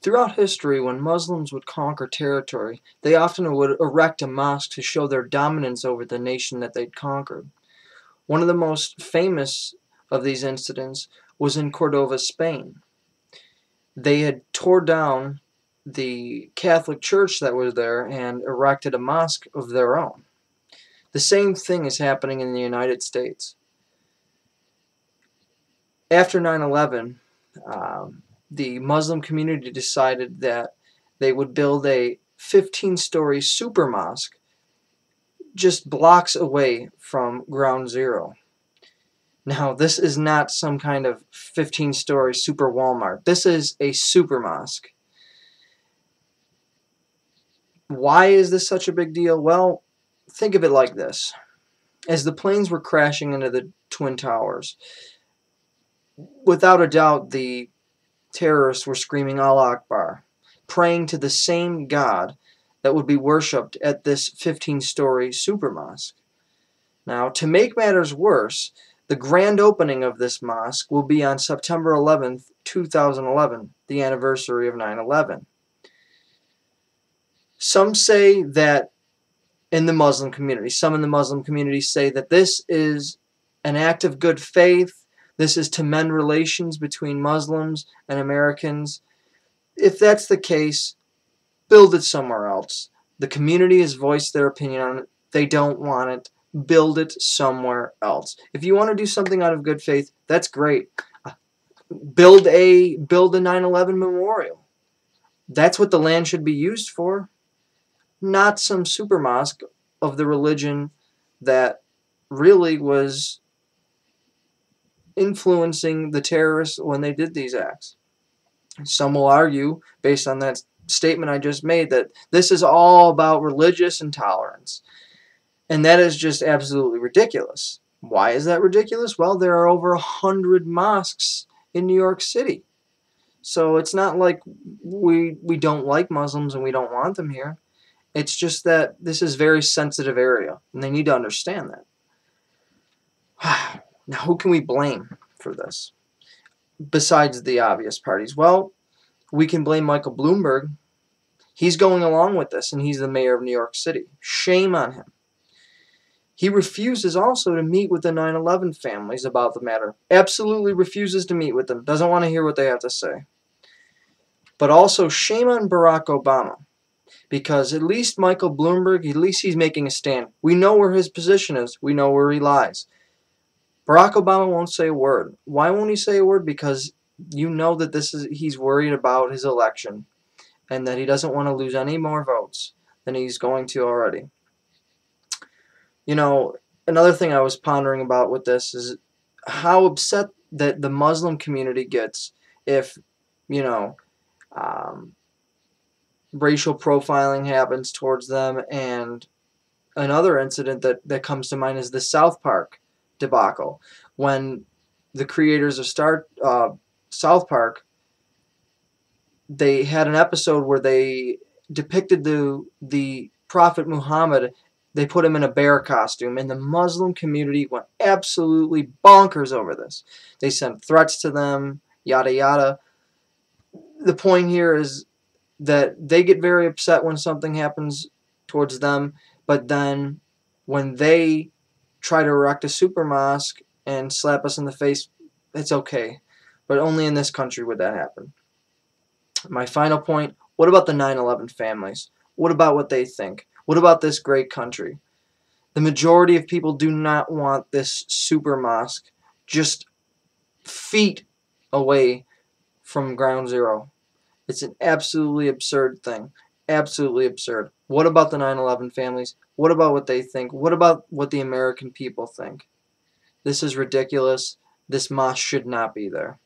Throughout history, when Muslims would conquer territory, they often would erect a mosque to show their dominance over the nation that they'd conquered. One of the most famous of these incidents was in Cordoba, Spain. They had tore down the Catholic Church that was there and erected a mosque of their own. The same thing is happening in the United States. After 9/11, the Muslim community decided that they would build a 15-story super mosque just blocks away from ground zero. Now, this is not some kind of 15-story super Walmart. This is a super mosque. Why is this such a big deal? Well, think of it like this. As the planes were crashing into the Twin Towers, without a doubt, the terrorists were screaming Allah Akbar, praying to the same God that would be worshipped at this 15-story super mosque. Now, to make matters worse, the grand opening of this mosque will be on September 11th, 2011, the anniversary of 9/11. Some say that in the Muslim community, some in the Muslim community say that this is an act of good faith. This is to mend relations between Muslims and Americans. If that's the case, build it somewhere else. The community has voiced their opinion on it. They don't want it. Build it somewhere else. If you want to do something out of good faith, that's great. Build a 9/11 memorial. That's what the land should be used for. Not some super mosque of the religion that really was influencing the terrorists when they did these acts. Some will argue, based on that statement I just made, that this is all about religious intolerance. And that is just absolutely ridiculous. Why is that ridiculous? Well, there are over 100 mosques in New York City. So it's not like we don't like Muslims and we don't want them here. It's just that this is a very sensitive area, and they need to understand that. Now, who can we blame for this? Besides the obvious parties? Well, we can blame Michael Bloomberg. He's going along with this, and he's the mayor of New York City. Shame on him. He refuses also to meet with the 9/11 families about the matter. Absolutely refuses to meet with them. Doesn't want to hear what they have to say. But also, shame on Barack Obama. Because at least Michael Bloomberg, at least he's making a stand. We know where his position is. We know where he lies. Barack Obama won't say a word. Why won't he say a word? Because you know that he's worried about his election and that he doesn't want to lose any more votes than he's going to already. You know, another thing I was pondering about with this is how upset that the Muslim community gets if, you know, racial profiling happens towards them. And another incident that comes to mind is the South Park debacle, when the creators of South Park, they had an episode where they depicted the Prophet Muhammad. They put him in a bear costume, and the Muslim community went absolutely bonkers over this. They sent threats to them, yada yada. The point here is that they get very upset when something happens towards them, but then when they try to erect a super mosque and slap us in the face, it's okay. But only in this country would that happen. My final point, what about the 9/11 families? What about what they think? What about this great country? The majority of people do not want this super mosque just feet away from ground zero. It's an absolutely absurd thing. Absolutely absurd. What about the 9/11 families? What about what they think? What about what the American people think? This is ridiculous. This mosque should not be there.